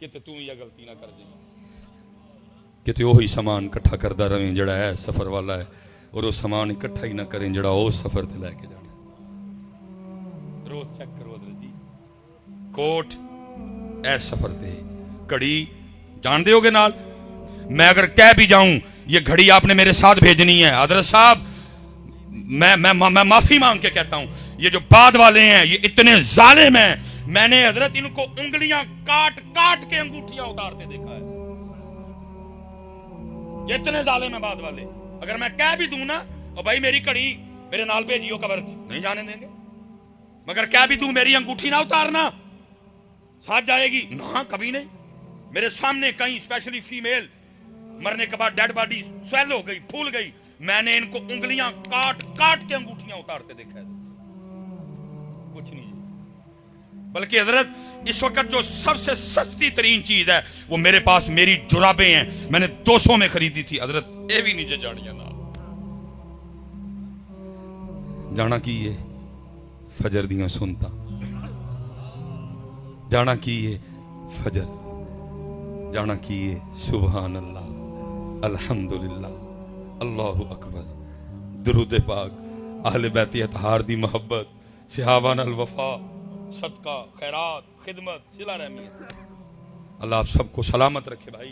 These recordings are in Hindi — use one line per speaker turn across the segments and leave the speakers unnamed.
किते तू या गलती ना कर जाए, किते ओही समान इकट्ठा करता रवें जड़ा है सफर वाला है, और वो समान इकट्ठा ही ना करें जड़ा वो सफर ते लैके जाना। रोज चेक करो जी, कोट ए सफर ते घड़ी जान दोगे नाल। मैं अगर कह भी जाऊं ये घड़ी आपने मेरे साथ भेजनी है, हजरत साहब मैं माफी मांग के कहता हूं, ये जो बाद वाले हैं ये इतने जालिम हैं, मैंने हजरत इनको उंगलियां काट काट के अंगूठियां उतारते देखा है। ये इतने जालिम हैं बाद वाले। अगर मैं कह भी दूं ना और भाई मेरी घड़ी मेरे नाल भेजियो कब्र नहीं जाने देंगे, मगर कह भी दूं मेरी अंगूठी ना उतारना साथ जाएगी ना, कभी नहीं। मेरे सामने कहीं स्पेशली फीमेल मरने के बाद डेड बॉडी स्वेल हो गई, फूल गई, मैंने इनको उंगलियां काट काट के अंगूठियां उतारते देखा है। कुछ नहीं, बल्कि हजरत इस वक्त जो सबसे सस्ती तरीन चीज है वो मेरे पास मेरी जुराबें हैं, मैंने 200 में खरीदी थी हजरत, ये भी नीचे जानिया ना जाना की ये फजर दियां सुनता, जाना की ये फजर, जाना की ये सुभान अल्लाह अल्हम्दुलिल्लाह अल्लाहु अकबर, दुरूद पाक, अहले बैत अतहार दी मोहब्बत, सहाबा नाल वफा, सदका खैरात खिदमत सिला रहमी। अल्लाह आप सबको सलामत रखे भाई।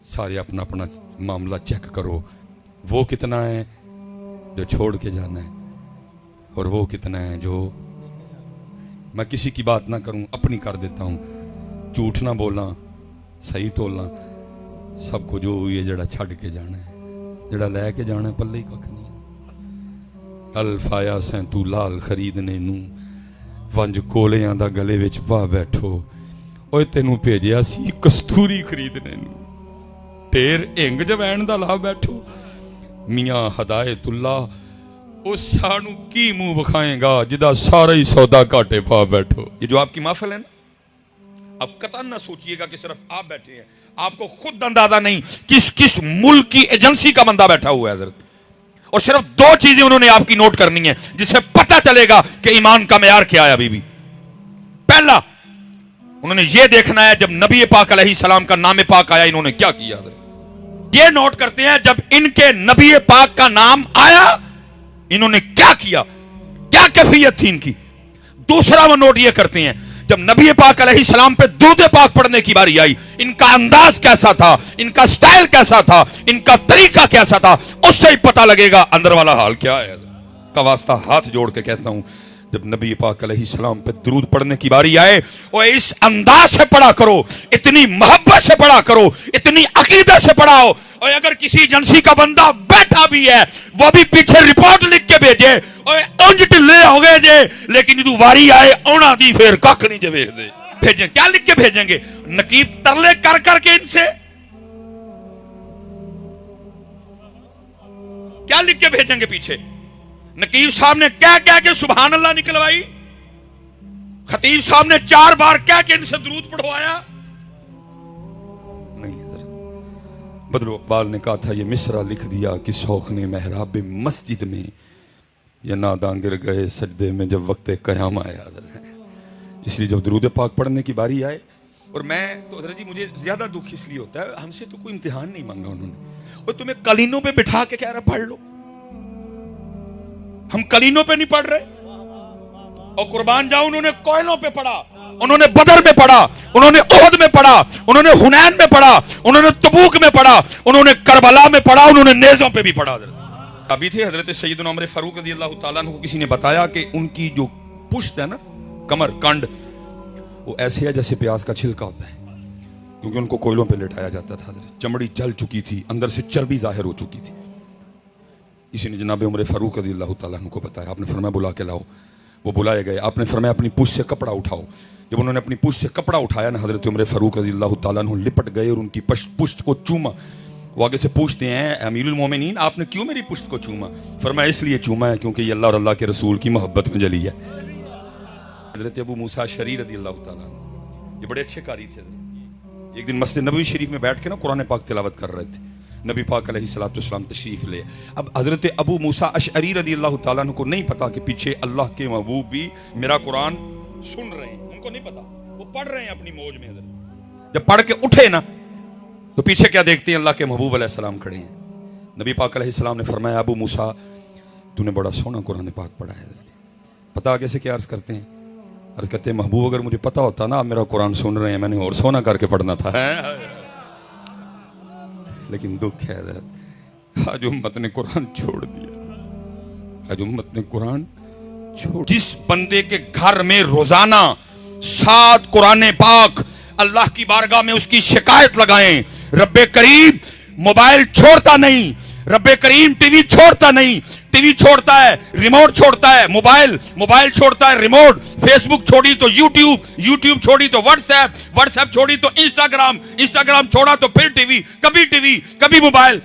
सारे अपना अपना मामला चेक करो, वो कितना है जो छोड़ के जाना है और वो कितना है जो, मैं किसी की बात ना करूं अपनी कर देता हूं, झूठ ना बोला सही तोलना, सबको जो हुई है जड़ा छड़ के जाना है, जड़ा लैके जाना है पल्ले ही कख नहीं। अल्फाया सैं तू लाल खरीदने नू वंज कोलियां दा गले विच पा बैठो, ओए तेनू भेजिया सी कस्तूरी खरीदने नू, ढेर हिंग जवैन दा ला बैठो। मियां हदायतुल्लाह उस सानू की मुंह विखाएगा जिदा सारा ही सौदा घाटे पा बैठो। ये जो आपकी महफिल है ना, अब कतन ना सोचिएगा कि सिर्फ आप बैठे हैं, आपको खुद अंदाजा नहीं किस किस मुल्क की एजेंसी का बंदा बैठा हुआ है हजरत, और सिर्फ 2 चीजें उन्होंने आपकी नोट करनी है जिससे पता चलेगा कि ईमान का मेयार क्या है। अभी भी पहला उन्होंने ये देखना है जब नबी पाक अलैहिस्सलाम का नाम पाक आया इन्होंने क्या किया। ये नोट करते हैं जब इनके नबी पाक का नाम आया इन्होंने क्या किया, क्या कैफियत थी इनकी। दूसरा वो नोट ये करते हैं जब नबी पाक अलैहिस्सलाम पे दुरूद पाक पढ़ने की बारी आई, इनका अंदाज कैसा था, इनका स्टाइल कैसा था, इनका तरीका कैसा था, उससे ही पता लगेगा अंदर वाला हाल क्या है। का वास्ता हाथ जोड़ के कहता हूं, जब नबी पाक अलैहिस्सलाम पे दुरूद पढ़ने की बारी आए और इस अंदाज से पढ़ा करो, इतनी मोहब्बत से पढ़ा करो, इतनी अकीदत से पढ़ाओ, और अगर किसी एजेंसी का बंदा बैठा भी है वो भी पीछे रिपोर्ट लिख के भेजे और उंज ढिले हो गए जे, लेकिन तू वारी आए आना दी फिर कख नहीं जे भेज दे। भेजें क्या लिख के भेजेंगे, नकीब तरले कर करके इनसे क्या लिख के भेजेंगे पीछे। नकीब साहब ने क्या क्या के सुभान अल्लाह निकलवाई, खतीब साहब ने 4 बार क्या के इनसे दुरूद पढ़वाया। नहीं बदलो इकबाल ने कहा था ये मिसरा लिख दिया कि शौक ने मेहराब मस्जिद में, या नादां गिर गए सजदे में जब वक्त क़याम आया। इसलिए जब दुरूद पाक पढ़ने की बारी आए, और मैं तो हज़रत जी मुझे ज्यादा दुख इसलिए होता है हमसे तो कोई इम्तिहान नहीं मांगा उन्होंने, और तुम्हें कलीनों पे बिठा के कह रहा पढ़ लो, हम कलीनों पे नहीं पढ़ रहे। और कुर्बान जाऊं उन्होंने कोयलों पे पढ़ा, उन्होंने बदर में पढ़ा, उन्होंने ओहद में पढ़ा, उन्होंने हुनैन में पढ़ा, उन्होंने तबूक में पढ़ा, उन्होंने करबला में पढ़ा, उन्होंने नेज़ों पे भी पढ़ा। अभी थे हजरत सैयदना उमर फारूक रज़ियल्लाहु ताला अन्हु को किसी ने बताया कि उनकी जो पुश्त है ना, कमर कंड, वो ऐसे है जैसे प्याज का छिलका होता है, क्योंकि उनको कोयलों पे लेटाया जाता था। चमड़ी जल चुकी थी, अंदर से चर्बी जाहिर हो चुकी थी। किसी ने जनाब उमर फारूक रज़ियल्लाहु ताला अन्हु को बताया, आपने फरमाया बुला के लाओ। वो बुलाए गए, आपने फरमाया अपनी पुश्त से कपड़ा उठाओ। जब उन्होंने अपनी पुश्त से कपड़ा उठाया ना, हजरत उमर फारूक रज़ियल्लाहु ताला अन्हु लिपट गए और उनकी पुश्त को चूमा। वो आगे से पूछते हैं अमीरुल मोमिनीन आपने क्यों मेरी पुश्त को चूमा। फरमाया इसलिए चूमा है क्योंकि ये अल्लाह और अल्लाह के रसूल की मोहब्बत में जली है। हजरत अबू मूसा अशअरी रज़ियल्लाहु ताला अन्हु ये बड़े अच्छे कारी थे। एक दिन मस्जिद नबवी शरीफ में बैठ के ना कुरान पाक तिलावत कर रहे थे, नबी पाक अलैहिस्सलातु वस्सलाम तशरीफ ले। अब हजरत अबू मूसा अशअरी रज़ियल्लाहु ताला अन्हु को नहीं पता कि पीछे अल्लाह के महबूब भी मेरा कुरान सुन रहे हैं, उनको नहीं पता, वो पढ़ रहे हैं अपनी मौज में। हजरत जब पढ़ के उठे ना तो पीछे क्या देखते हैं, अल्लाह के महबूब अलैहिस्सलाम खड़े हैं। नबी पाक अलैहिस्सलाम ने फरमाया, अबू मूसा तूने बड़ा सोना कुरान पाक पढ़ा है। पता आगे से क्या अर्ज करते हैं? अर्ज करते हैं, महबूब अगर मुझे पता होता ना आप मेरा कुरान सुन रहे हैं, मैंने और सोना करके पढ़ना था। लेकिन दुख है हज़रत, आज उम्मत ने कुरान छोड़ दिया। आज उम्मत ने कुरान छोड़। जिस बंदे के घर में रोजाना 7 कुरान पाक अल्लाह की बारगाह में उसकी शिकायत लगाएं, रब्बे करीम मोबाइल छोड़ता नहीं, रब्बे करीम टीवी छोड़ता नहीं, टीवी छोड़ता है रिमोट छोड़ता है, मोबाइल छोड़ता है रिमोट, फेसबुक छोड़ी तो यूट्यूब छोड़ी तो व्हाट्सएप छोड़ी तो इंस्टाग्राम छोड़ा तो फिर टीवी, कभी मोबाइल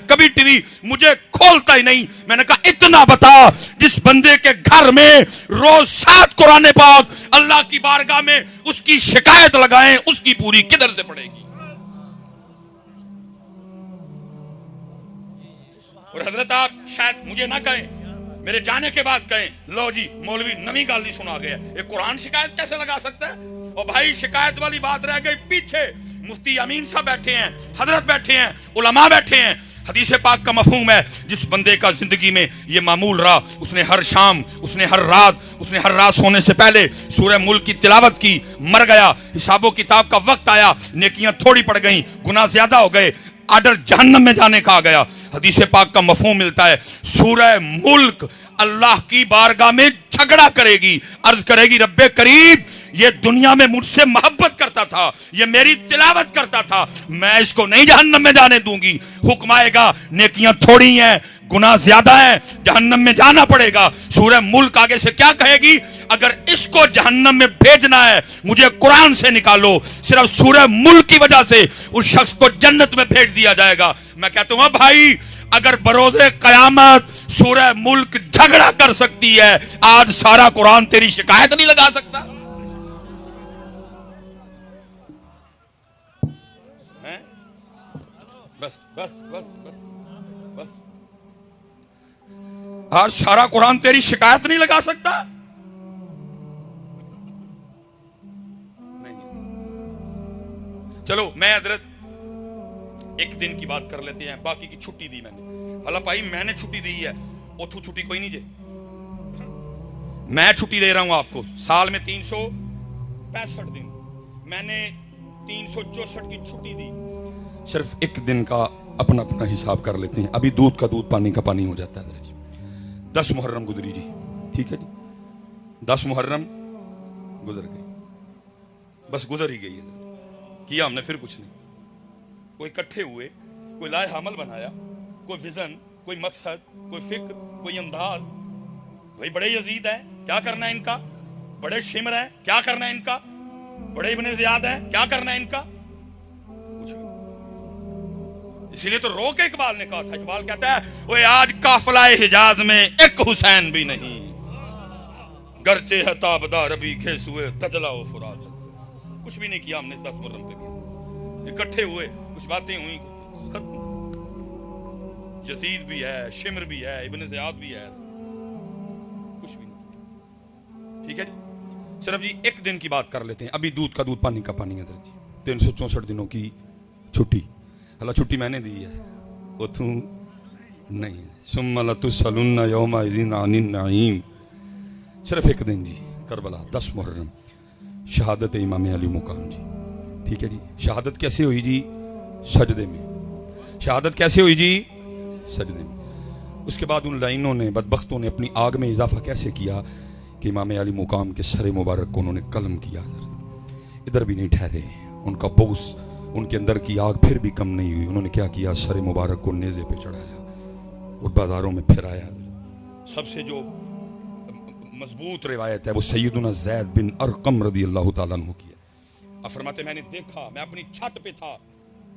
कभी टीवी, मुझे खोलता ही नहीं। मैंने कहा इतना बता, जिस बंदे के घर में रोज 7 कुरान पाक अल्लाह की बारगाह में उसकी शिकायत लगाएं, उसकी पूरी किधर से पड़ेगी? और हजरत आप शायद मुझे ना कहें, मेरे जाने के बाद कहें, लो जी मौलवी नवी गाली सुना गया, ये कुरान शिकायत कैसे लगा सकता है? और भाई शिकायत वाली बात रह गई पीछे, मुफ्ती अमीन साहब बैठे हैं, हजरत बैठे हैं, उलमा बैठे हैं। हदीस पाक का मफहूम है, जिस बंदे का जिंदगी में ये मामूल रहा, उसने हर शाम, उसने हर रात सोने से पहले सूरह मुल्क की तिलावत की, मर गया, हिसाबो किताब का वक्त आया, नेकियां थोड़ी पड़ गई, गुनाह ज्यादा हो गए, आर्डर जहन्नम में जाने का आ गया। हदीस पाक का मफहूम मिलता है, सूरह मुल्क अल्लाह की बारगाह में झगड़ा करेगी, अर्ज करेगी, रब्बे करीब ये दुनिया में मुझसे मोहब्बत करता था, ये मेरी तिलावत करता था, मैं इसको नहीं जहन्नम में जाने दूंगी। हुक्म आएगा, नेकियां थोड़ी हैं, गुनाह ज्यादा है, जहन्नम में जाना पड़ेगा। सूरह मुल्क आगे से क्या कहेगी? अगर इसको जहन्नम में भेजना है, मुझे कुरान से निकालो, सिर्फ सूरह मुल्क की वजह से उस शख्स को जन्नत में भेज दिया जाएगा। मैं कहता हूं भाई, अगर बरोज़े कयामत सूरह मुल्क झगड़ा कर सकती है, आज सारा कुरान तेरी शिकायत नहीं लगा सकता? बस आज सारा कुरान तेरी शिकायत नहीं लगा सकता? नहीं। चलो मैं हजरत एक दिन की बात कर लेते हैं, बाकी की छुट्टी दी मैंने। भला भाई मैंने छुट्टी दी है, उथू छुट्टी कोई नहीं जे, मैं छुट्टी दे रहा हूं आपको। साल में 365 दिन, मैंने 364 की छुट्टी दी। सिर्फ एक दिन का अपना अपना हिसाब कर लेते हैं। अभी दूध का दूध पानी का पानी हो जाता है। 10 मुहर्रम गुजरी जी, ठीक है जी, 10 मुहर्रम गुजर गई, बस गुजर ही गई है, किया हमने फिर कुछ नहीं। कोई इकट्ठे हुए, कोई लाए हमल बनाया, कोई विजन, कोई मकसद, कोई फिक्र, कोई अंदाज। भाई बड़े यजीद है, क्या करना है इनका? बड़े शिमर है, क्या करना है इनका? बड़े इब्ने ज़ियाद है, क्या करना है इनका? इसीलिए तो रो के इकबाल ने कहा था, इकबाल कहता है, ओए आज काफिलाए हिजाज में एक हुसैन भी नहीं, गर्चे है ताबदार अभी खेसुए तजला व फुरात। कुछ भी नहीं किया हमने इस 10 मुहर्रम पे भी। इकट्ठे हुए, कुछ बातें हुई, खत्म। यजीद भी है, शिमर भी है, इब्ने ज़ियाद भी है, कुछ भी नहीं। ठीक है जी, सिर्फ जी एक दिन की बात कर लेते हैं। अभी दूध का दूध पानी का पानी है जी। 364 दिनों की छुट्टी, अल्लाह छुट्टी मैंने दी है, वो तू नहीं। सुम्मा लतुसअलुन्ना यौमा इज़िन अनिन नईम। सिर्फ एक दिन जी, करबला 10 मुहर्रम, शहादत इमाम अली मुकाम जी। ठीक है जी, शहादत कैसे हुई जी? सजदे में। शहादत कैसे हुई जी? सजदे में। उसके बाद उन लाइनों ने, बदबख्तों ने अपनी आग में इजाफा कैसे किया कि इमाम अली मुकाम के सर मुबारक को उन्होंने कलम किया। इधर भी नहीं ठहरे, उनका बोस, उनके अंदर की आग फिर भी कम नहीं हुई। उन्होंने क्या किया? सर मुबारक को नेज़े पे चढ़ाया और बाजारों में फिराया। सबसे जो मजबूत रिवायत है वो सैयदुना ज़ैद बिन अरकम रज़ी अल्लाह ताला अन्हु की है। फरमाते मैंने देखा, मैं अपनी छत पे था,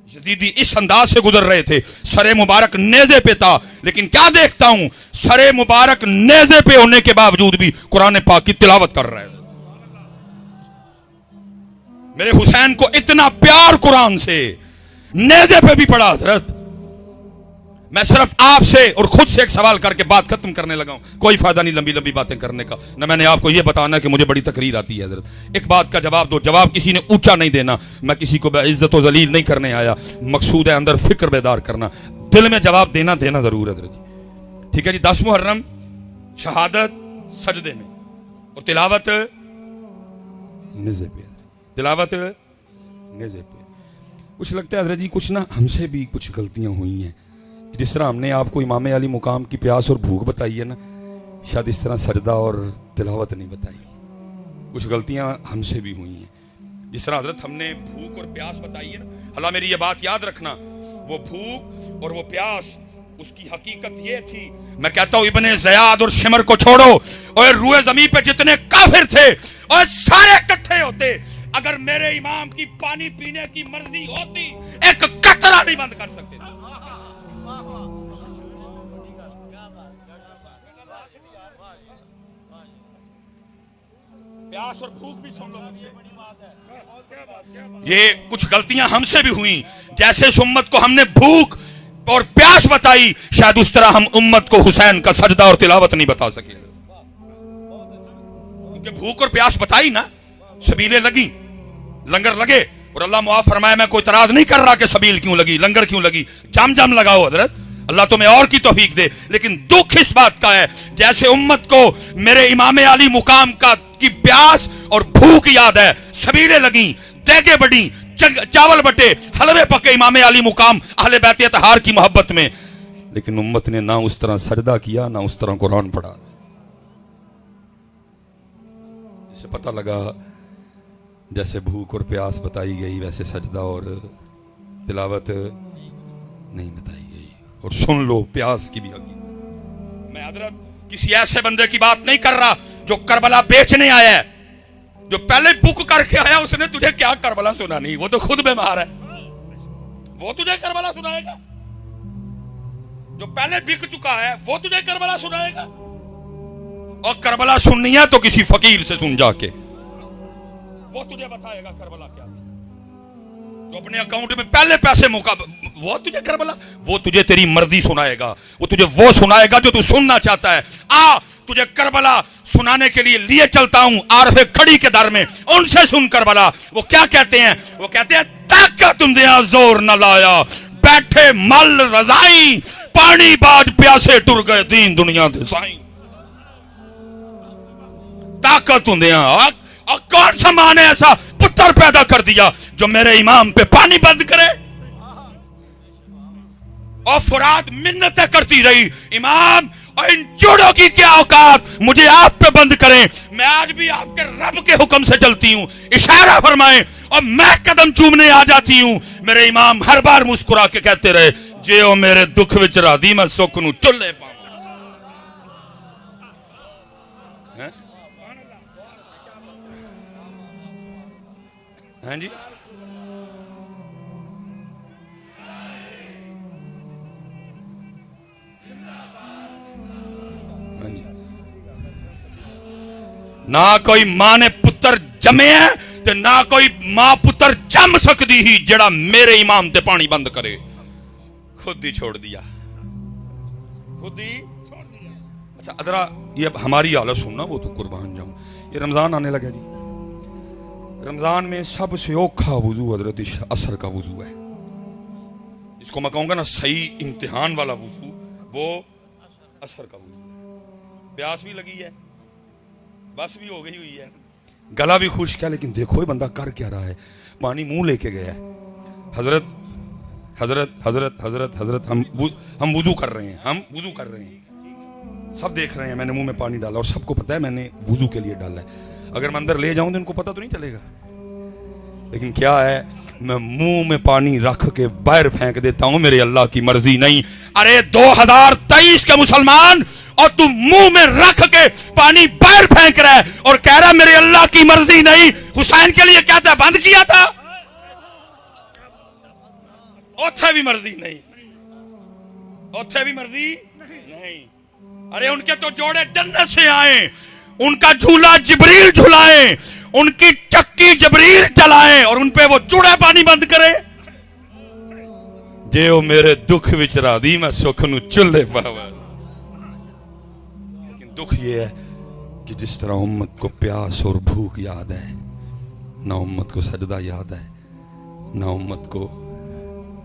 यजीदी इस अंदाज से गुजर रहे थे, सरे मुबारक नेज़े पे था, लेकिन क्या देखता हूं, सरे मुबारक नेज़े पे होने के बावजूद भी कुरान पाक की तिलावत कर रहे थे। मेरे हुसैन को इतना प्यार कुरान से, नेज़े पे भी पड़ा हजरत। मैं सिर्फ आपसे और खुद से एक सवाल करके बात खत्म करने लगा हूं। कोई फायदा नहीं लंबी लंबी बातें करने का, न मैंने आपको यह बताना कि मुझे बड़ी तकरीर आती है हजरत। एक बात का जवाब दो, जवाब किसी ने ऊंचा नहीं देना, मैं किसी को बेइज्जत और जलील नहीं करने आया, मकसूद है अंदर फिक्र बेदार करना, दिल में जवाब देना जरूर है हजरत। ठीक है जी, 10 मुहर्रम शहादत सजदे में और तिलावत निज़े पे, तिलावत निज़े पे। कुछ लगता है हजरत जी कुछ ना हमसे भी कुछ गलतियां हुई हैं। जिस तरह हमने आपको इमाम अली मुकाम की प्यास और भूख बताई है ना, शायद इस तरह सजदा और तिलावत नहीं बताई। कुछ गलतियां हमसे भी हुई हैं। जिस तरह हजरत हमने भूख और प्यास बताई है ना, अल्लाह मेरी ये बात याद रखना, वो भूख और वो प्यास उसकी हकीकत ये थी। मैं कहता हूं इब्ने ज़ियाद और शिमर को छोड़ो और रूए ज़मीन पे जितने काफिर थे और सारे इकट्ठे होते, अगर मेरे इमाम की पानी पीने की मर्जी होती एक कतरा नहीं बंद कर सकते। प्यास और भूख भी सुन लो मुझसे। ये कुछ गलतियां हमसे भी हुई। जैसे इस उम्मत को हमने भूख और प्यास बताई, शायद उस तरह हम उम्मत को हुसैन का सजदा और तिलावत नहीं बता सके। क्योंकि भूख और प्यास बताई ना, सबीलें लगी, लंगर लगे। और अल्लाह मुआफ फरमाए, मैं कोई इतराज नहीं कर रहा कि सबील क्यों लगी, लंगर क्यों लगी, जम जम लगाओ हजरत, अल्लाह तुम्हें और की तौफीक दे। लेकिन दुख इस बात का है, जैसे उम्मत को मेरे इमाम अली मुकाम का की प्यास और भूख याद है, सबीलें लगी, देगे बढ़ी, चावल बटे, हलवे पके इमाम अली मुकाम अहले बैत अतहार की मोहब्बत में, लेकिन उम्मत ने ना उस तरह सजदा किया, ना उस तरह कुरान पढ़ा। इससे पता लगा जैसे भूख और प्यास बताई गई, वैसे सजदा और तिलावत नहीं बताई गई। और सुन लो प्यास की भी हकीकत। मैं हजरत किसी ऐसे बंदे की बात नहीं कर रहा जो करबला बेचने आया है, जो पहले बुक करके आया, उसने तुझे क्या करबला सुना नहीं, वो तो खुद बीमार है, वो तुझे करबला सुनाएगा। जो पहले बिक चुका है वो तुझे करबला सुनाएगा। और करबला सुननी है तो किसी फकीर से सुन जाके, वो तुझे बताएगा करबला क्या थी। जो अपने अकाउंट में पहले पैसे मुका, वो तुझे करबला, वो तुझे तेरी मर्जी सुनाएगा, वो तुझे वो सुनाएगा जो तू सुनना चाहता है। आ तुझे करबला सुनाने के लिए चलता हूं आरफे खड़ी के दर में, उनसे सुन करबला। वो क्या कहते हैं? वो कहते हैं ताकत तुंदिया जोर न लाया, बैठे मल रजाई, पानी बाज प्यासे टुर गए दीन दुनिया दे साईं। ताकत तुंदिया, और कौन सा मां ने ऐसा पुत्र पैदा कर दिया जो मेरे इमाम पे पानी बंद करे? और फुरात मिन्नतें करती रही, इमाम और इन चूड़ों की क्या औकात, मुझे आप पे बंद करें, मैं आज भी आपके रब के हुक्म से चलती हूं, इशारा फरमाएं और मैं कदम चूमने आ जाती हूं। मेरे इमाम हर बार मुस्कुरा के कहते रहे, जे ओ मेरे दुख विच राधी मैं सुख नू चुल्ले पाऊं। हाँ जी, ना कोई मां ने पुत्र जमे है ते ना कोई मां पुत्र जम सकती ही जेड़ा मेरे इमाम ते पानी बंद करे। खुद ही छोड़ दिया, खुद ही छोड़ दिया। अच्छा अदरा ये हमारी हालत सुनना, वो तो कुर्बान जाऊं। ये रमजान आने लगा जी, रमजान में सबसे औखा वुजू हजरत असर का वुजू है। इसको मैं कहूंगा ना सही इम्तिहान वाला वुजू, वो असर का वुजू। प्यास भी लगी है, बस भी हो गई हुई है, गला भी खुश्क है, लेकिन देखो ये बंदा कर क्या रहा है, पानी मुंह लेके गया है। हजरत हजरत हजरत हजरत हजरत हम वुजू कर रहे हैं, हम वुजू कर रहे हैं, सब देख रहे हैं, मैंने मुंह में पानी डाला और सबको पता है मैंने वुजू के लिए डाला है। अगर मैं अंदर ले जाऊं तो इनको पता तो नहीं चलेगा, लेकिन क्या है, मैं मुंह में पानी रख के बाहर फेंक देता हूं, मेरे अल्लाह की मर्जी नहीं। अरे 2023 के मुसलमान, और तू मुंह में रख के पानी बाहर फेंक रहा है और कह रहा मेरे अल्लाह की मर्जी नहीं। हुसैन के लिए क्या था, बंद किया था, ओथे भी मर्जी नहीं, ओथे भी मर्जी नहीं। अरे उनके तो जोड़े जन्नत से आए, उनका झूला जिब्रील झुलाए, उनकी चक्की जिब्रील चलाए और उनपे वो चूड़ा पानी बंद करे। जे वो मेरे दुख विच राधी मैं सुख नू चुल्हे पावा। लेकिन दुख ये है कि जिस तरह उम्मत को प्यास और भूख याद है, ना उम्मत को सजदा याद है, ना उम्मत को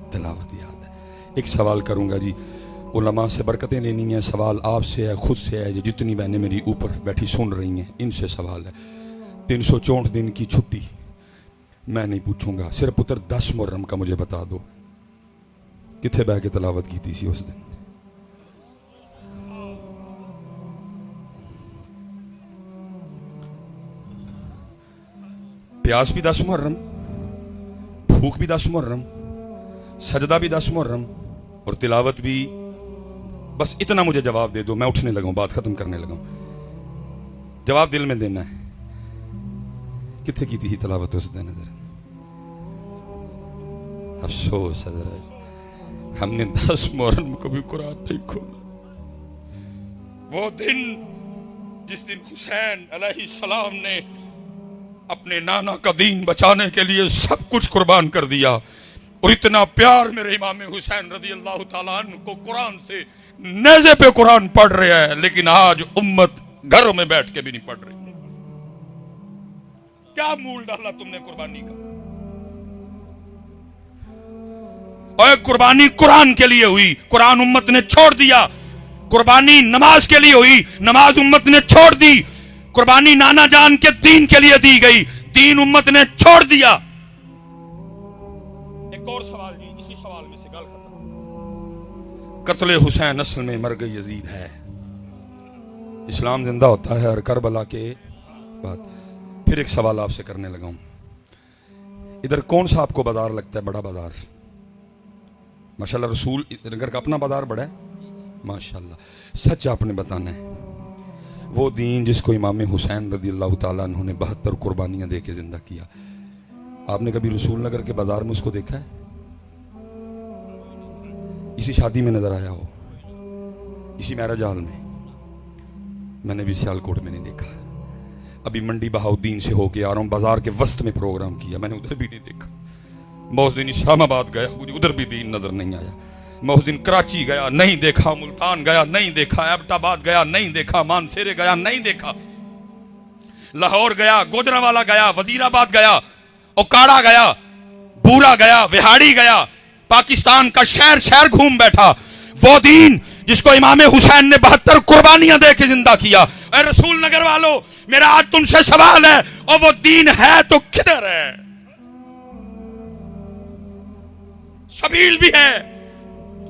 तिलावत याद है। एक सवाल करूंगा जी, उलमा से बरकतें लेनी है, सवाल आपसे है, खुद से है, जितनी बहनें मेरी ऊपर बैठी सुन रही हैं इनसे सवाल है। 364 दिन की छुट्टी मैं नहीं पूछूंगा, सिर्फ पुत्र 10 मुहर्रम का मुझे बता दो किथे बह के तलावत की थी उस दिन। प्यास भी 10 मुहर्रम, भूख भी 10 मुहर्रम, सजदा भी 10 मुहर्रम और तिलावत भी। बस इतना मुझे जवाब दे दो, मैं उठने लगा, बात खत्म करने लगा। जवाब दिल में देना है, किथे की थी तिलावत उस दिन? अफसोस हजरत, हमने 10 मुहर्रम को भी कुरान नहीं खोला। वो दिन जिस दिन हुसैन अलैहिस्सलाम ने अपने नाना का दीन बचाने के लिए सब कुछ कुर्बान कर दिया, और इतना प्यार मेरे इमाम हुसैन रज़ी अल्लाह ताला अन्हु को कुरान से, नेज़े पे कुरान पढ़ रहा है, लेकिन आज उम्मत घरों में बैठ के भी नहीं पढ़ रही। क्या मूल डाला तुमने कुर्बानी का? और कुर्बानी कुरान के लिए हुई, कुरान उम्मत ने छोड़ दिया। कुर्बानी नमाज के लिए हुई, नमाज उम्मत ने छोड़ दी। कुर्बानी नाना जान के दीन के लिए दी गई, दीन उम्मत ने छोड़ दिया। एक और सवाल जी, इसी सवाल में से गल खत्म। कत्ले हुसैन असल में मर गई यजीद है, इस्लाम जिंदा होता है और करबला के बाद। फिर एक सवाल आपसे करने लगा हूं, इधर कौन सा आपको बाजार लगता है बड़ा बाजार? माशाल्लाह रसूल नगर का अपना बाजार बड़ा है माशाल्लाह। सच आपने बताना है, वो दीन जिसको इमाम हुसैन रज़ी अल्लाह ताला अन्हु ने 72 कुर्बानियां दे के जिंदा किया, आपने कभी रसूल नगर के बाजार में उसको देखा है? इसी शादी में नजर आया हो, इसी मैरिज हॉल में? मैंने भी सियालकोट में नहीं देखा। अभी मंडी बहाउद्दीन से होके आ रहा हूं, बाजार के वस्त में प्रोग्राम किया, मैंने उधर भी नहीं देखा। मैं उस दिन इस्लामाबाद गया, मुझे उधर भी दीन नजर नहीं आया। मैं उस दिन कराची गया, नहीं देखा। मुल्तान गया, नहीं देखा। एबटाबाद गया, नहीं देखा। मानसेरे गया, नहीं देखा। लाहौर गया, गोजरावाला गया, वजीराबाद गया, ओकाड़ा गया, बूरा गया, विहाड़ी गया, पाकिस्तान का शहर शहर घूम बैठा। वो दीन जिसको इमाम हुसैन ने 72 कुर्बानियां दे के जिंदा किया। अरे रसूल नगर वालों, मेरा आज तुमसे सवाल है, और वो दीन है तो किधर है? सबील भी है,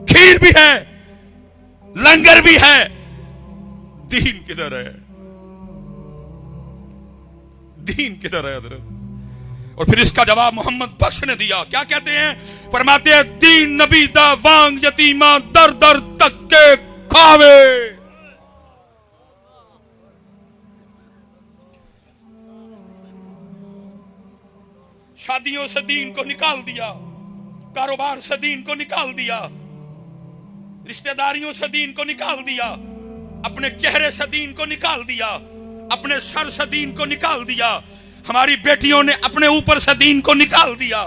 खीर भी है, लंगर भी है, दीन किधर है? दीन किधर है हजरत? और फिर इसका जवाब मोहम्मद बख्श ने दिया। क्या कहते हैं? फरमाते हैं, दीन नबी दा वांग यतीमा दर दर तक के खावे। शादियों से दीन को निकाल दिया, कारोबार से दीन को निकाल दिया, रिश्तेदारियों से दीन को निकाल दिया, अपने चेहरे से दीन को निकाल दिया, अपने सर से दीन को निकाल दिया। हमारी बेटियों ने अपने ऊपर से दीन को निकाल दिया।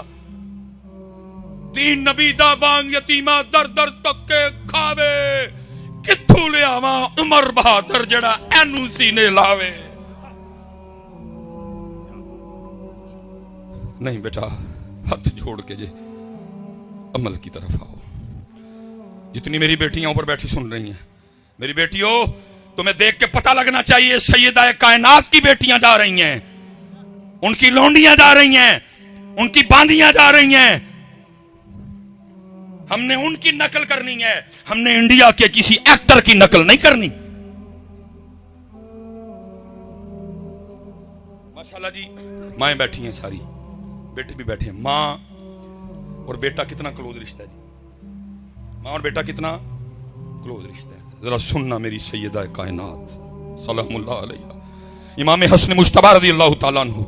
दीन नबी दा वांग यतीमा दर दर तक के खावे, किथू ले आवा उमर बहादुर जड़ा एनू सीने लावे। नहीं बेटा, हाथ जोड़ के जे अमल की तरफ आओ। जितनी मेरी बेटियां ऊपर बैठी सुन रही हैं, मेरी बेटियों, तुम्हें देख के पता लगना चाहिए सैयदा कायनात की बेटियां जा रही हैं, उनकी लौंडियां जा रही हैं, उनकी बांदियां जा रही हैं। हमने उनकी नकल करनी है, हमने इंडिया के किसी एक्टर की नकल नहीं करनी। माशाल्लाह जी, माएं बैठी हैं सारी, बेटे भी बैठे हैं। मां और बेटा कितना क्लोज रिश्ता है जी, मां और बेटा कितना क्लोज रिश्ता है। जरा सुनना मेरी सैयदा कायनात सलामुल्लाह अलैहा, इमाम हसन मुश्तबा रज़ी अल्लाह ताला अन्हु,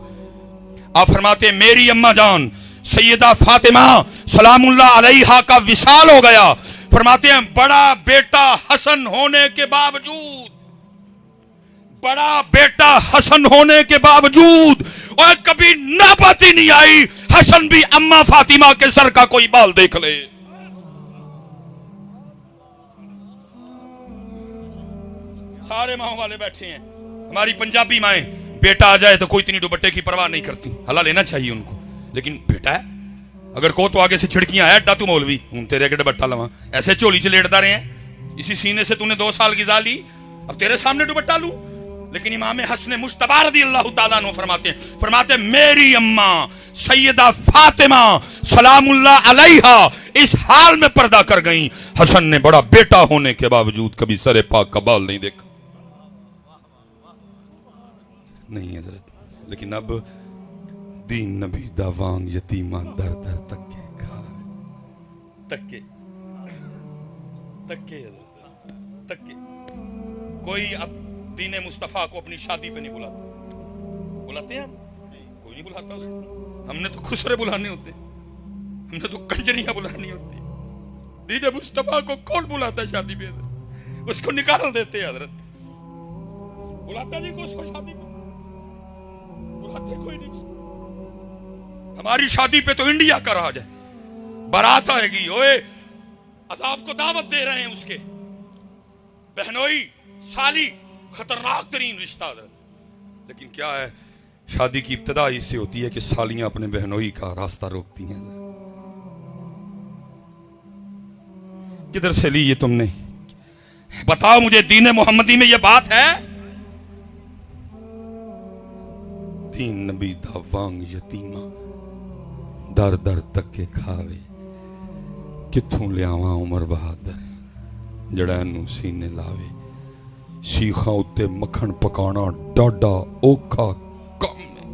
आप फरमाते हैं, मेरी अम्मा जान सैयदा फातिमा सलामुल्लाह अलैहा का विसाल हो गया। फरमाते हैं, बड़ा बेटा हसन होने के बावजूद, बड़ा बेटा हसन होने के बावजूद, और कभी नापति नहीं आई हसन भी अम्मा फातिमा के सर का कोई बाल देख ले। सारे माओ वाले बैठे हैं। हमारी पंजाबी माएँ, बेटा आ जाए तो कोई इतनी दुपट्टे की परवाह नहीं करती, हला लेना चाहिए उनको। लेकिन बेटा है, अगर को तो आगे से छिड़कियां है, अड्डा तू मौलवी हूं तेरे के दुपट्टा लवा, ऐसे झोली च लेटदा रहे हैं। इसी सीने से तूने 2 साल गिजा ली, अब तेरे सामने दुपट्टा लूं। लेकिन इमाम हसन मुश्तबा रज़ियल्लाहु ताला अन्हु फरमाते मेरी अम्मा सैयदा फातिमा सलामुल्लाह अलैहा इस हाल में पर्दा कर गई, हसन ने बड़ा बेटा होने के बावजूद कभी सरे पाक का बाल नहीं देखा। नहीं हजरत, लेकिन अब दीन नबी दावांग यतीमा दर दर तक्के खा, तक्के तक्के तक्के। कोई अब दीन मुस्तफा को अपनी शादी पे नहीं बुलाता, बुलाते हैं कोई नहीं बुलाता उसको। हमने तो खुसरे बुलाने होते, हमने तो कंजरियां बुलानी होती। दीन मुस्तफा को कौन बुलाता है शादी पे? उसको निकाल देते हैं हजरत। बुलाता जी को उसको शादी पे बुलाते कोई नहीं। हमारी शादी पे तो इंडिया का राज है, बारात आएगी, ओए अजाब को दावत दे रहे हैं उसके। बहनोई साली खतरनाक तरीन रिश्ता है। लेकिन क्या है, शादी की इब्तिदा इससे होती है कि सालियां अपने बहनोई का रास्ता रोकती हैं। किधर से ली ये तुमने? बताओ मुझे, दीन मोहम्मदी में ये बात है? दीन नबी दावांग यतीमा दर दर तक के खावे, किथों लियावा उमर बहादुर जड़ा नू सीने लावे। सीखा उत्ते मक्खन पकाना डाडा औखा कम है,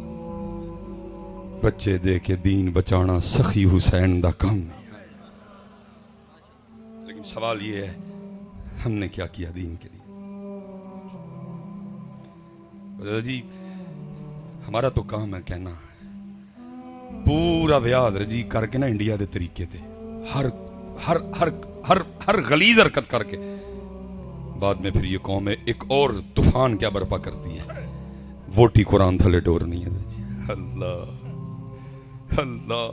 बच्चे दे के दीन बचाना सखी हुसैन दा कम है। लेकिन सवाल ये है, हमने क्या किया दीन के लिए? जी हमारा तो काम है कहना, पूरा व्याज जी करके ना इंडिया के तरीके थे, हर हर हर हर हर गलीज हरकत करके बाद में फिर ये कौम है एक और तूफान क्या बर्पा करती है, वोटी कुरान थले डोर नहीं है। अल्लाह अल्लाह,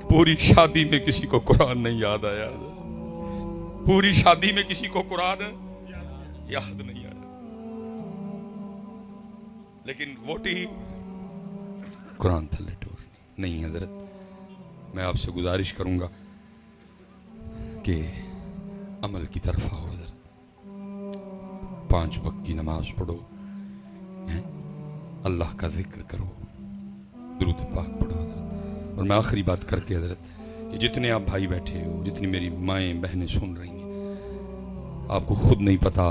पूरी शादी में किसी को कुरान नहीं याद आया, पूरी शादी में किसी को कुरान याद नहीं आया, लेकिन वोटी कुरान थले डोर नहीं। हजरत मैं आपसे गुजारिश करूंगा कि अमल की तरफ आओ हजरत, 5 वक्त की नमाज पढ़ो, अल्लाह का जिक्र करो, दुरूद पाक पढ़ो हजरत। और मैं आखिरी बात करके हजरत, कि जितने आप भाई बैठे हो, जितनी मेरी माएँ बहनें सुन रही हैं, आपको खुद नहीं पता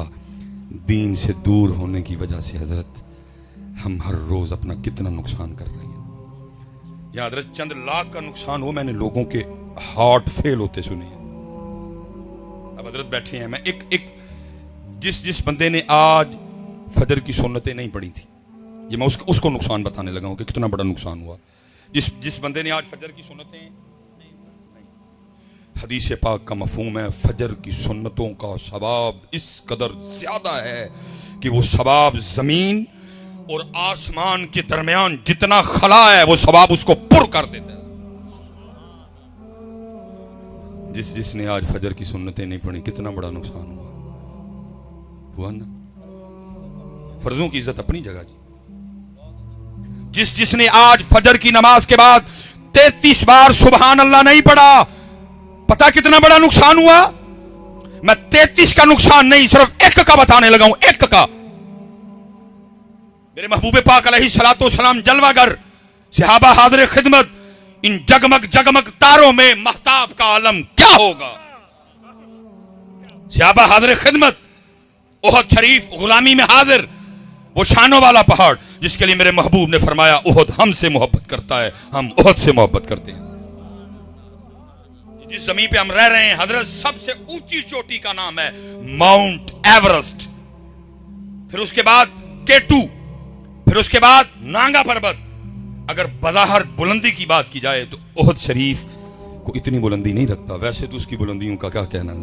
दीन से दूर होने की वजह से हजरत हम हर रोज अपना कितना नुकसान कर रहे हैं। या हजरत चंद लाख का नुकसान हो, मैंने लोगों के हार्ट फेल होते सुने हैं। अब हजरत बैठे हैं, मैं एक जिस बंदे ने आज फजर की सुन्नतें नहीं पढ़ी थी, ये मैं उसको नुकसान बताने लगा हूं कि कितना बड़ा नुकसान हुआ। जिस बंदे ने आज फजर की सुन्नतें नहीं, हदीस पाक का मफहूम है फजर की सुन्नतों का सवाब इस कदर ज्यादा है कि वो सवाब जमीन और आसमान के दरमियान जितना खला है वो सवाब उसको पुर कर देता है। जिसने आज फजर की सुन्नतें नहीं पढ़ी, कितना बड़ा नुकसान हुआ ना। फर्जों की इज्जत अपनी जगह जी। जिसने आज फजर की नमाज के बाद 33 बार सुबहान अल्लाह नहीं पढ़ा, पता कितना बड़ा नुकसान हुआ? मैं 33 का नुकसान नहीं, सिर्फ एक का बताने लगा हूं, एक का। मेरे महबूब पाक अलैहिस्सलातु वस्सलाम जलवागर, सहाबा हाज़िर खिदमत, इन जगमग जगमग तारों में महताब का आलम क्या होगा? सहाबा हाज़िर खिदमत, उहद शरीफ गुलामी में हाजिर, वो शानों वाला पहाड़ जिसके लिए मेरे महबूब ने फरमाया उहद हमसे मोहब्बत करता है, हम उहद से मोहब्बत करते हैं। जिस जमीन पे हम रह रहे हैं हजरत, सबसे ऊंची चोटी का नाम है माउंट एवरेस्ट, फिर उसके बाद K2, फिर उसके बाद नांगा पर्वत। अगर बज़ाहिर बुलंदी की बात की जाए तो उहद शरीफ को इतनी बुलंदी नहीं रखता, वैसे तो उसकी बुलंदियों का क्या कहना है।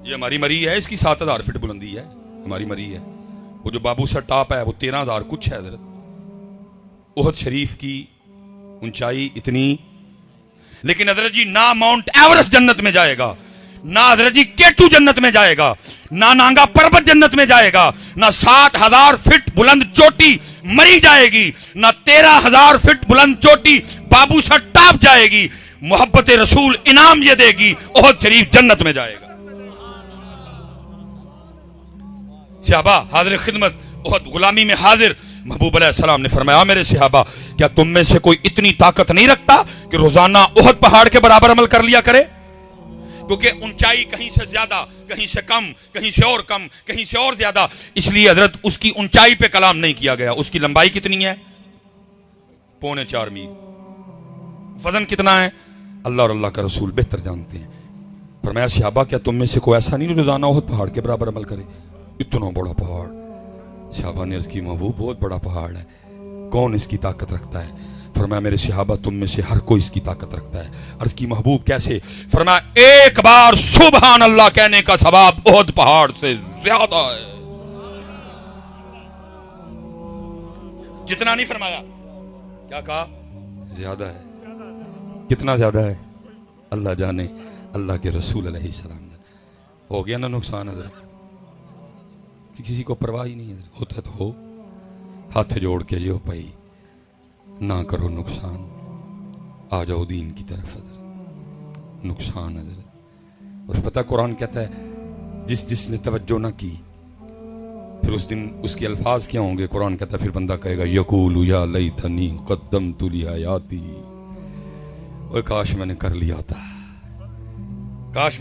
ये हमारी मरी है, इसकी 7000 फीट बुलंदी है, हमारी मरी है। वो जो बाबू सर टॉप है वो 13000 कुछ है हजरत। उहद शरीफ की ऊंचाई इतनी, लेकिन हजरत जी ना माउंट एवरेस्ट जन्नत में जाएगा ना हजरत जी केटू जन्नत में जाएगा, ना नांगा पर्वत जन्नत में जाएगा, ना 7,000 फीट बुलंद चोटी मरी जाएगी, ना 13,000 फीट बुलंद चोटी बाबू सर टाप जाएगी। मोहब्बत रसूल इनाम ये देगी, ओहद शरीफ जन्नत में जाएगा। सहाबा हाजिर खिदमत, ओहद गुलामी में हाजिर। महबूब अलैहिस्सलाम ने फरमाया, मेरे सहाबा क्या तुम में से कोई इतनी ताकत नहीं रखता कि रोजाना ओहद पहाड़ के बराबर अमल कर लिया करे? क्योंकि ऊंचाई कहीं से ज्यादा, कहीं से कम, कहीं से और कम, कहीं से और ज्यादा, इसलिए हजरत उसकी ऊंचाई पे कलाम नहीं किया गया। उसकी लंबाई कितनी है? 4.25 मील। वजन कितना है? अल्लाह और अल्लाह का रसूल बेहतर जानते हैं। फरमाया, सहाबा क्या तुम में से कोई ऐसा नहीं रोजाना ओहद पहाड़ के बराबर अमल करे? इतना बड़ा पहाड़। सहाबा ने अर्ज़ की, महबूब बहुत बड़ा पहाड़ है, कौन इसकी ताकत रखता है? फरमाया, मेरे सहाबा तुम में से हर कोई इसकी ताकत रखता है। अर्ज़ की, महबूब कैसे? फरमाया, एक बार सुभान अल्लाह कहने का सवाब ओहद पहाड़ से ज्यादा है। जितना नहीं फरमाया, क्या कहा? ज्यादा है। कितना ज्यादा है? अल्लाह जाने, अल्लाह के रसूल अलैहिस्सलाम। हो गया ना नुकसान हजरत? किसी को परवाह ही नहीं है, होता तो हो। हाथ जोड़ के यो भाई ना करो नुकसान, आ जाओ दीन की तरफ। हजरत नुकसान हजरत। और पता कुरान कहता है, जिसने तवज्जो ना की फिर उस दिन उसके अल्फाज क्या होंगे? कुरान कहता है फिर बंदा कहेगा, यकूलु या लैतनी क़द्दमतु ली हयाती। ओए काश मैंने कर लिया था, काश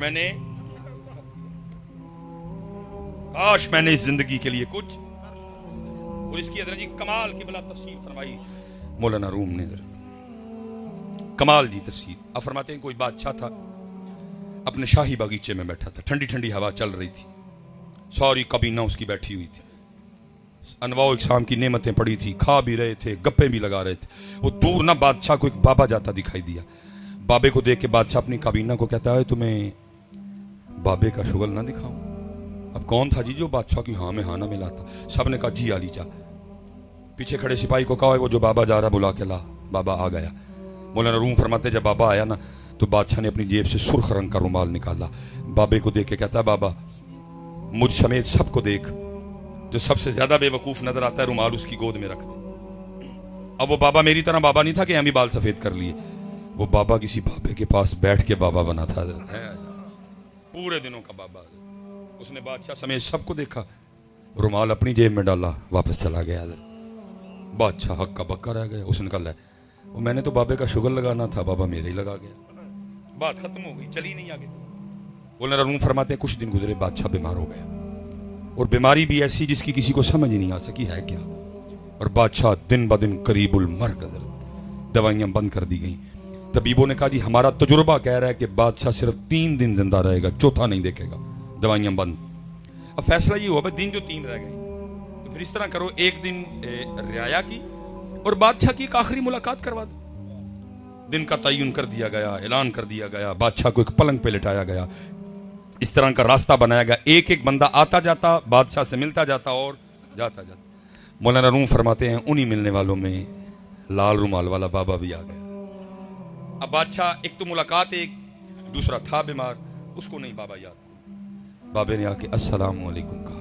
मैंने इस जिंदगी के लिए कुछ। और इसकी हजरत जी कमाल की बला तफसीर फरमाई मौलाना रूम ने, कमाल जी तफसीर। अब फरमाते हैं, कोई बादशाह था, अपने शाही बागीचे में बैठा था, ठंडी ठंडी हवा चल रही थी, सारी कबीना उसकी बैठी हुई थी, अनवाओ इकसाम की नेमतें पड़ी थी, खा भी रहे थे, गप्पे भी लगा रहे थे। वो दूर ना बादशाह को एक बाबा जाता दिखाई दिया। बाबे को देख के बादशाह अपनी काबीना को कहता है, तुम्हें बाबे का शुगल ना दिखाऊं? अब कौन था जी जो बादशाह की हाँ में हाँ ना मिलाता? सब ने कहा, जी आली जा। पीछे खड़े सिपाही को कहा, वो जो बाबा जा रहा बुला के ला। बाबा आ गया। मौलाना रूम फरमाते, जब बाबा आया ना तो बादशाह ने अपनी जेब से सुर्ख रंग का रुमाल निकाला, बाबे को देख के कहता, बाबा मुझ समेत सबको देख, जो सबसे ज्यादा बेवकूफ नजर आता है रुमाल उसकी गोद में रख दे। अब वो बाबा मेरी तरह बाबा नहीं था कि हम भी बाल सफेद कर लिए। वो बाबा किसी बाबे के पास बैठ के बाबा बना था, पूरे दिनों का बाबा। उसने बादशाह समेत सबको देखा, रुमाल अपनी जेब में डाला, वापस चला गया। बादशाह हक्का बक्का रह गया। उसने कहा, वो मैंने तो बाबे का शुगर लगाना था, बाबा मेरे ही लगा गया। बात खत्म हो गई, चली नहीं आगे। बोलना रूम फरमाते हैं, कुछ दिन गुजरे, बादशाह बीमार हो गया, और बीमारी भी ऐसी जिसकी किसी को समझ ही नहीं आ सकी है क्या। और बादशाह दिन ब दिन करीबुल मर गया, दवाइयां बंद कर दी गई। तबीबों ने कहा, जी हमारा तजुर्बा कह रहा है कि बादशाह सिर्फ 3 दिन जिंदा रहेगा, चौथा नहीं देखेगा, दवाइयां बंद। अब फैसला ये हुआ, दिन जो 3 रह गए, तो फिर इस तरह करो, एक दिन रियाया की और बादशाह की एक आखिरी मुलाकात करवा दो। दिन का तयन कर दिया गया, ऐलान कर दिया गया, बादशाह को एक पलंग पे लिटाया गया, इस तरह का रास्ता बनाया गया, एक एक बंदा आता जाता, बादशाह से मिलता जाता और जाता जाता। मौलाना रूम फरमाते हैं, उन्हीं मिलने वालों में लाल रुमाल वाला बाबा भी आ गया। अब बादशाह, एक तो मुलाकात, एक दूसरा था बीमार, उसको नहीं बाबा याद। बाबे ने आके अस्सलाम वालेकुम कहा,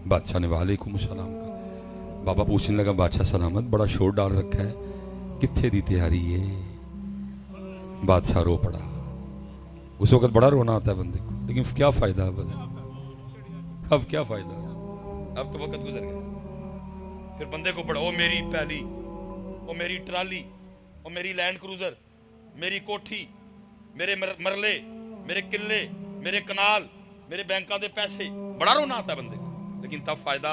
बादशाह ने वालेकुम सलाम कहा। बाबा पूछने लगा, बादशाह सलामत, बड़ा शोर डाल रखा है, कित्थे दी तैयारी है? बादशाह रो पड़ा। उस वक्त बड़ा रोना आता है बंदे को, लेकिन क्या फायदा है बंदे, अब क्या फायदा, अब तो वक्त गुजर गया। फिर बंदे को पड़ा, ओ मेरी पैली, ओ मेरी ट्राली, ओ मेरी लैंड क्रूजर, मेरी कोठी, मेरे मरले, मेरे किले, मेरे कनाल, मेरे बैंकों के पैसे, बड़ा रोना आता है बंदे को। लेकिन तब फायदा,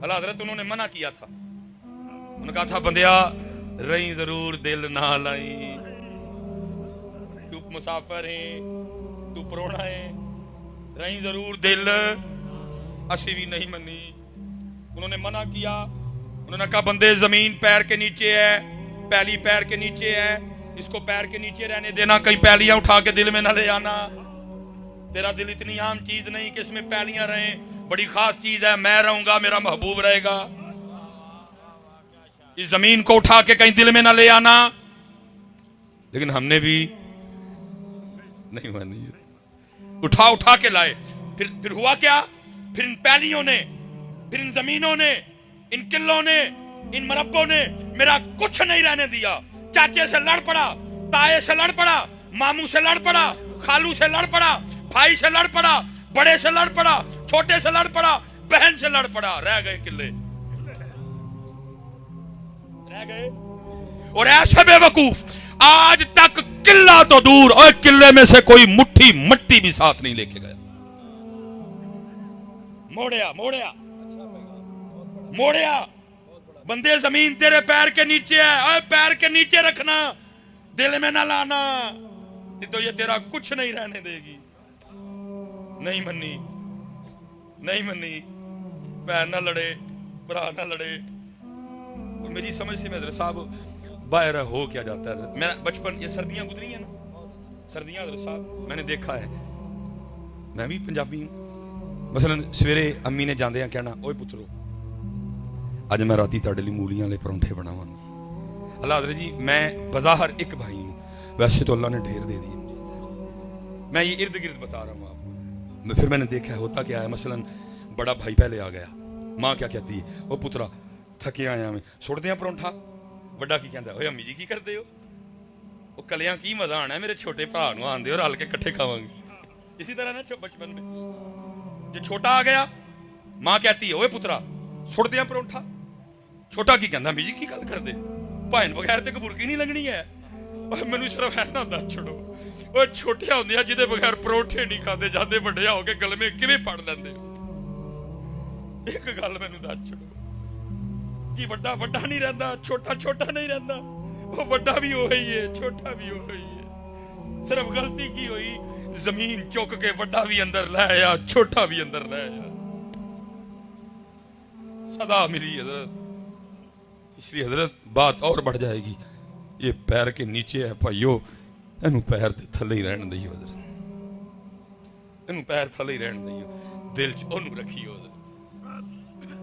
अल्लाह हज़रत उन्होंने मना किया था। उन्होंने कहा था, बंदिया रही जरूर दिल ना लाई, तू मुसाफिर है, तू परोना है, रही जरूर दिल, असी भी नहीं मनी। उन्होंने मना किया। उन्होंने कहा, बंदे जमीन पैर के नीचे है, पैली पैर के नीचे है, इसको पैर के नीचे रहने देना, कहीं पैलियां उठा के दिल में ना ले आना। तेरा दिल इतनी आम चीज नहीं कि इसमें पैलियां रहें, बड़ी खास चीज है, मैं रहूंगा, मेरा महबूब रहेगा। इस जमीन को उठा के कहीं दिल में ना ले आना। लेकिन हमने भी नहीं मानी। उठा उठा के लाए। फिर हुआ क्या? फिर इन पैलियों ने, फिर इन जमीनों ने, इन किलों ने, इन मरब्बों ने मेरा कुछ नहीं रहने दिया। चाचे से लड़ पड़ा, ताए से लड़ पड़ा, मामू से लड़ पड़ा, खालू से लड़ पड़ा, भाई से लड़ पड़ा, बड़े से लड़ पड़ा, छोटे से लड़ पड़ा, बहन से लड़ पड़ा। रह गए किले, रह गए। और ऐसे बेवकूफ आज तक किला तो दूर, और किले में से कोई मुट्ठी मट्टी भी साथ नहीं लेके गया। मोड़िया मोड़िया मोड़िया। बंदे जमीन तेरे पैर के नीचे है, और पैर के नीचे रखना, दिल में ना लाना, तो ये तेरा कुछ नहीं रहने देगी। नहीं मनी, नहीं मनी। पैर ना लड़े, भरा ना लड़े। और मेरी समझ से हजरत साहब बाहर हो क्या जाता है। मेरा बचपन, ये सर्दियां गुजरी है ना, सर्दियां हजरत साहब मैंने देखा है। मैं भी पंजाबी हूं। मसलन सवेरे अम्मी ने जाते हैं कहना, ओए पुत्रो अज मैं राती तुहाडे लई मूलियां वाले परौंठे बनावांगी। अल्लाह हज़रत जी, मैं बज़ाहिर एक भाई हूं, वैसे तो अल्लाह ने ढेर दे दिए। मैं ये इर्द गिर्द बता रहा हूं आपको। फिर मैंने देखा है होता क्या है। मसलन बड़ा भाई पहले आ गया, माँ क्या कहती है, ओ पुत्रा थके आया मैं, सुट दियां परौंठा। बड़ा की कहता, ओए अम्मी जी की करते हो? वो कलियां की मजा आना है, मेरे छोटे भरा नूं आंदे और रल के इकट्ठे खावांगे। इसी तरह ना बचपन में जो छोटा आ गया, माँ कहती है, ओए पुत्रा सुट दियां परौंठा। छोटा की कहता, अम्मी जी की गल करदे, भाइन बगैर ते कबूरकी नहीं लगनी है। और मैनू सिर्फ है ना दस छोड़ो, वो छोटे होंदे जिदे बगैर परौंठे नहीं खाते जाते, बड़े हो के गल में किवें पड़ लैंदे। एक गल मैनू दस छोड़ो कि बड़ा बड़ा नहीं रहता, छोटा छोटा नहीं रहता। वो बड़ा भी हो ही है, छोटा भी हो ही है। सिर्फ गलती की हुई, जमीन चुक के बड़ा भी अंदर ले आया, छोटा भी अंदर ले आया। सदा मिली हजरत। इसलिए हजरत बात और बढ़ जाएगी। ये पैर के नीचे है भाइयों, इनू पैर ते थले ही रहने दईओ हजरत, इनू पैर थले ही रहने दईओ। दिल च ओनू रखियो हजरत,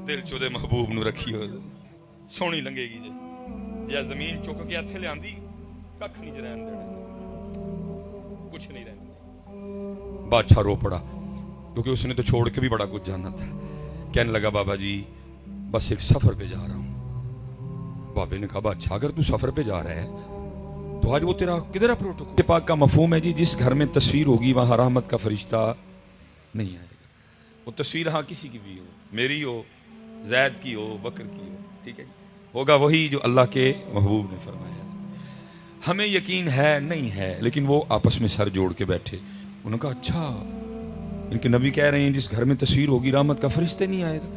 दिल च ओदे महबूब नू रखियो हजरत। सोहनी लंघेगी जे। या जमीन चुक के इत्थे लियांदी, कख नहीं रहन देना, कुछ नहीं रहना। बादशाह रो पड़ा, क्योंकि उसने तो छोड़ के भी बड़ा कुछ जाना था। कहने लगा, बाबा जी बस एक सफर पे जा रहा हूं। बाबे ने कहा, बादशाह अगर तू सफर पे जा रहा है तो आज वो तेरा किधर है प्रोटोकॉल? पाक का मफहूम है जी, जिस घर में तस्वीर होगी वहां रहमत का फरिश्ता नहीं आएगा। वो तस्वीर हाँ किसी की भी हो, मेरी हो, जैद की हो, बकर की हो, ठीक है, होगा वही जो अल्लाह के महबूब ने फरमाया। हमें यकीन है नहीं है, लेकिन वो आपस में सर जोड़ के बैठे। उन्होंने कहा, अच्छा इनके नबी कह रहे हैं जिस घर में तस्वीर होगी रहमत का फरिश्ते नहीं आएगा।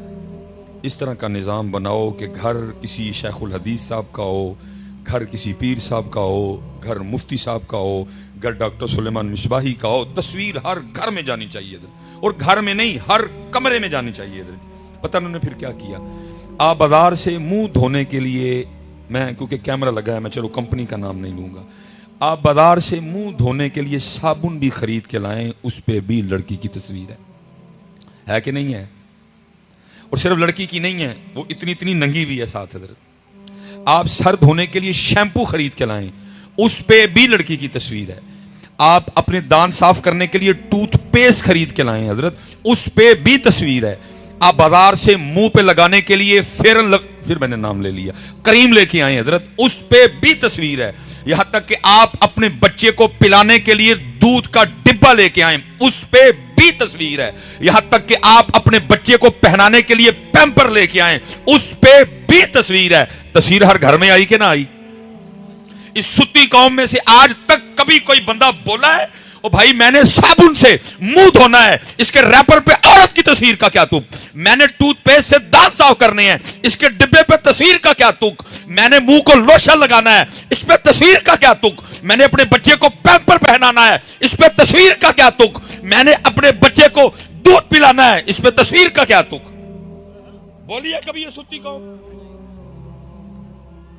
इस तरह का निज़ाम बनाओ कि घर किसी शेखुल हदीस साहब का हो, घर किसी पीर साहब का हो, घर मुफ्ती साहब का हो, घर डॉक्टर सुलेमान मिसबाही का हो। तस्वीर हर घर में जानी चाहिए इधर, और घर में नहीं हर कमरे में जानी चाहिए इधर। पता उन्होंने फिर क्या किया, आप बाजार से मुंह धोने के लिए, मैं क्योंकि कैमरा लगा है मैं चलो कंपनी का नाम नहीं लूंगा, आप बाजार से मुंह धोने के लिए साबुन भी खरीद के लाएं, उस पे भी लड़की की तस्वीर है कि नहीं है? और सिर्फ लड़की की नहीं है, वो इतनी इतनी नंगी भी है साथ हजरत। आप सर धोने के लिए शैम्पू खरीद के लाएं, उस पे भी लड़की की तस्वीर है। आप अपने दांत साफ करने के लिए टूथपेस्ट खरीद के लाएं हजरत, उस पे भी तस्वीर है। आप बाजार से मुंह पे लगाने के लिए फिर मैंने नाम ले लिया, करीम लेके आए हजरत, उस पे भी तस्वीर है। यहां तक कि आप अपने बच्चे को पिलाने के लिए दूध का डिब्बा लेके आए, उस पे भी तस्वीर है। यहां तक कि आप अपने बच्चे को पहनाने के लिए पैम्पर लेके आए, उस पे भी तस्वीर है। तस्वीर हर घर में आई कि ना आई? इस सुत्ती कौम में से आज तक कभी कोई बंदा बोला है, ओ भाई मैंने साबुन से मुंह धोना है, इसके रैपर पे औरत की तस्वीर का क्या तुक? मैंने टूथपेस्ट से दांत साफ करने हैं, इसके डिब्बे पे तस्वीर का क्या तुक? मैंने मुंह को लोशन लगाना है, इस पे तस्वीर का क्या तुक? मैंने अपने बच्चे को पैम्पर पहनाना है, इस पे तस्वीर का क्या तुक? मैंने अपने बच्चे को दूध पिलाना है, इस पे तस्वीर का क्या तुक? बोलिए कभी ये सुत्ती कौम?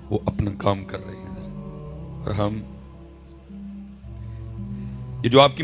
वो अपना काम कर रहे हैं और हम ये जो आपकी